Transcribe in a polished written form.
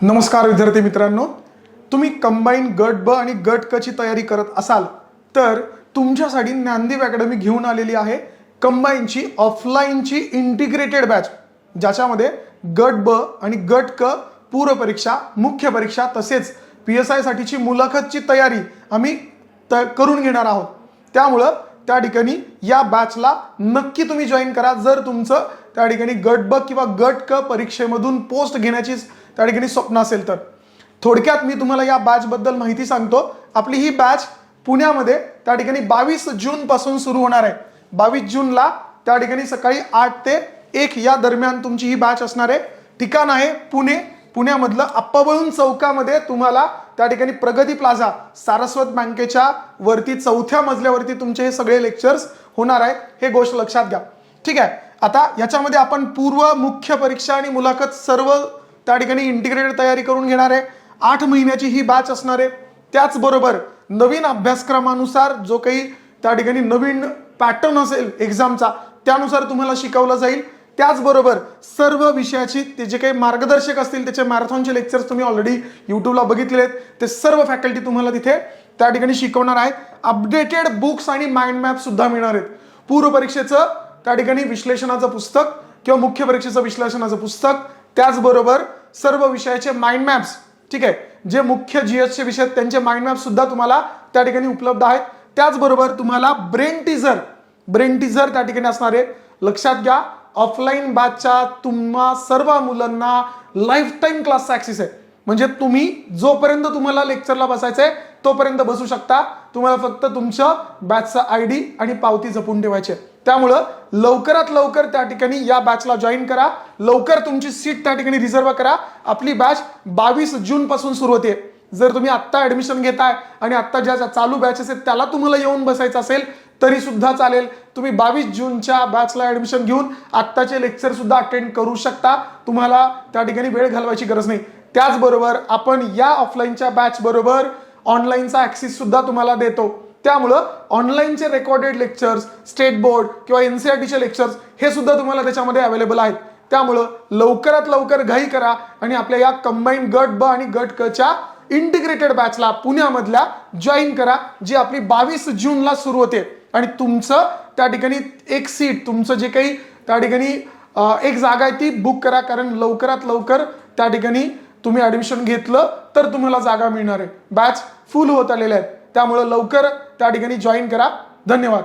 नमस्कार विद्यार्थी मित्रांनो, तुम्ही कंबाईन गट ब आणि गट क ची तयारी करत असाल तर तुमच्यासाठी ज्ञानदीप अकॅडमी घेऊन आलेली आहे कंबाईनची ऑफलाईनची इंटिग्रेटेड बॅच, ज्याच्यामध्ये गट ब आणि गट क पूर्व परीक्षा, मुख्य परीक्षा तसेच PSI साठीची मुलाखतची तयारी आम्ही करून घेणार आहोत। त्यामुळे त्या ठिकाणी या बॅचला नक्की तुम्ही जॉईन करा जर तुमचं त्या ठिकाणी गट ब किंवा गट क परीक्षेमधून पोस्ट घेण्याची त्या ठिकाणी स्वप्न असेल तर। थोडक्यात मी तुम्हाला या बॅच बद्दल माहिती सांगतो। आपली ही बॅच पुण्यामध्ये त्या ठिकाणी 22 जून पासून सुरू होणार आहे। 22 जूनला त्या ठिकाणी सकाळी 8 ते 1 या दरम्यान तुमची ही बॅच असणार आहे। ठिकाण आहे पुणे। पुण्यामधलं अप्पाबळून चौकामध्ये तुम्हाला त्या ठिकाणी प्रगती प्लाझा सारस्वत बँकेच्या वरती 4थ्या मजल्यावरती तुमचे हे सगळे लेक्चर्स होणार आहे, हे गोष्ट लक्षात घ्या। ठीक आहे, आता याच्यामध्ये आपण पूर्व, मुख्य परीक्षा आणि मुलाखत सर्व त्या ठिकाणी इंटिग्रेटेड तयारी करून घेणार आहे। 8 महिन्याची ही बॅच असणार आहे। त्याचबरोबर नवीन अभ्यासक्रमानुसार जो काही त्या ठिकाणी नवीन पॅटर्न असेल एक्झामचा त्यानुसार तुम्हाला शिकवलं जाईल। त्याचबरोबर सर्व विषयाची ते जे काही मार्गदर्शक असतील त्याचे मॅरेथॉनचे लेक्चर्स तुम्ही ऑलरेडी YouTubeला बघितलेले आहेत, ते सर्व फॅकल्टी तुम्हाला तिथे त्या ठिकाणी शिकवणार आहेत। अपडेटेड बुक्स आणि माइंड मॅप सुद्धा मिळणार आहेत। पूर्व परीक्षेचं त्या ठिकाणी विश्लेषणाचं पुस्तक किंवा मुख्य परीक्षेचं विश्लेषणाचं पुस्तक, त्याचबरोबर सर्व विषयाचे माइंड मॅप्स, ठीक आहे, जे मुख्य GS चे विषय आहेत त्यांचे माइंड मॅप सुद्धा तुम्हाला त्या ठिकाणी उपलब्ध आहेत। त्याचबरोबर तुम्हाला ब्रेन टीजर त्या ठिकाणी असणार आहे। लक्षात घ्या, ऑफलाईन बॅचच्या तुम्हा सर्व मुलांना लाईफ टाइम क्लासचा ऍक्सेस आहे। म्हणजे तुम्ही जोपर्यंत तुम्हाला लेक्चरला बसायचंय तोपर्यंत बसू शकता। तुम्हाला फक्त तुमच्या बॅचचा ID आणि पावती जपून ठेवायची आहे। त्यामुळं लवकरात लवकर त्या ठिकाणी या बॅचला जॉईन करा, लवकर तुमची सीट त्या ठिकाणी रिझर्व करा। आपली बॅच 22 जून पासून सुरू होते। जर तुम्ही आत्ता ऍडमिशन घेताय आणि आत्ता ज्या चालू बॅचेस आहेत त्याला तुम्हाला येऊन बसायचं असेल तरी सुद्धा चालेल। तुम्ही 22 जूनच्या बॅचला ऍडमिशन घेऊन आत्ताचे लेक्चर सुद्धा अटेंड करू शकता। तुम्हाला त्या ठिकाणी वेळ घालवायची गरज नाही। त्याचबरोबर आपण या ऑफलाईनच्या बॅच बरोबर ऑनलाईनचा ऍक्सेस सुद्धा तुम्हाला देतो। त्यामुळं ऑनलाईनचे रेकॉर्डेड लेक्चर्स, स्टेट बोर्ड किंवा NCERTचे लेक्चर्स हे सुद्धा तुम्हाला त्याच्यामध्ये अवेलेबल आहेत। त्यामुळं लवकरात लवकर घाई करा आणि आपल्या या कंबाईन गट ब आणि गट क च्या इंटिग्रेटेड बॅचला पुण्यामधल्या जॉईन करा, जी आपली 22 जूनला सुरू होते। आणि तुमचं त्या ठिकाणी एक सीट, तुमचं जे काही त्या ठिकाणी एक जागा आहे ती बुक करा, कारण लवकरात लवकर त्या ठिकाणी तुम्ही ऍडमिशन घेतलं तर तुम्हाला जागा मिळणार आहे। बॅच फुल होत आलेल्या आहेत, त्यामुळे लवकर त्या ठिकाणी जॉईन करा। धन्यवाद।